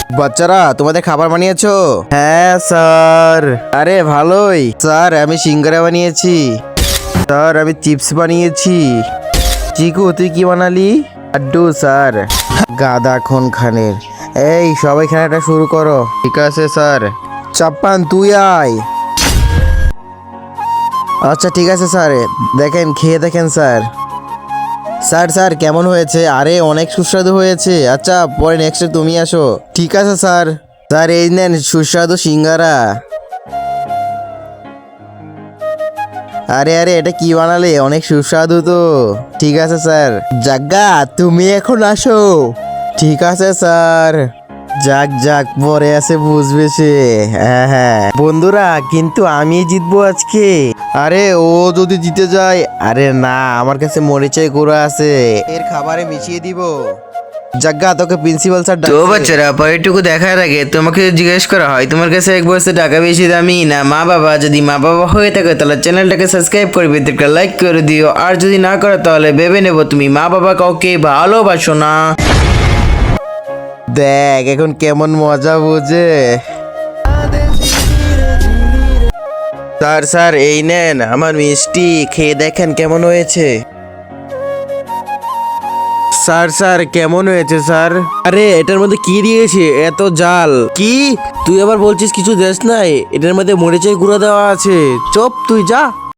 বাচ্চারা তোমাদের খাবার বানিয়েছো? হ্যাঁ স্যার। আরে ভালোই স্যার, আমি সিঙ্গারা বানিয়েছি। স্যার আমি চিপস বানিয়েছি। চিকু তুই কি বানালি? লাড্ডু স্যার। গাদা খন খানের। এই সবাই খানাটা শুরু করো। ঠিক আছে স্যার। চাপ্পান তুই আয়। আচ্ছা ঠিক আছে স্যার, দেখেন খেয়ে দেখেন স্যার। স্যার স্যার কেমন হয়েছে? আরে অনেক সুস্বাদু হয়েছে। আচ্ছা পরে নেক্সটে তুমি আসো। ঠিক আছে স্যার। স্যার এই নেন সুস্বাদু সিঙ্গারা। আরে আরে এটা কি বানালে? অনেক সুস্বাদু তো। ঠিক আছে স্যার। জাগ্গা তুমি এখন আসো। ঠিক আছে স্যার। যাক যাক পরে আছে বুঝবে সে। হ্যাঁ হ্যাঁ বন্ধুরা, কিন্তু আমি জিতবো আজকে। আরে ও যদি জিতে যায়, আরে না আমার কাছে মরিচাই গুঁড়ো আছে, এর খাবারে মিশিয়ে দিব। জাগ্গা তোকে প্রিন্সিপাল স্যার তো ডাকছে। বাচ্চারা, পরেরটুকু দেখার আগে তোমাকে জিজ্ঞেস করা হয় তোমার কাছে এক বছর টাকা বেশি দামি না মা বাবা? যদি মা বাবা হয়ে থাকে তাহলে চ্যানেলটাকে সাবস্ক্রাইব করে ভিডিওটা লাইক করে দিও, আর যদি না করো তাহলে ভেবে নেবো তুমি মা বাবা কাউকে ভালোবাসো না। দেখ এখন কেমন মজা বোঝে। স্যার স্যার এই নেন আমার মিষ্টি, খেয়ে দেখেন কেমন হয়েছে। স্যার স্যার কেমন হয়েছে স্যার? আরে এটার মধ্যে কি দিয়েছে এত জাল? কি তুই আবার বলছিস কিছু দেশ নাই? এটার মধ্যে মরিচের গুঁড়ো দেওয়া আছে। চুপ তুই যা।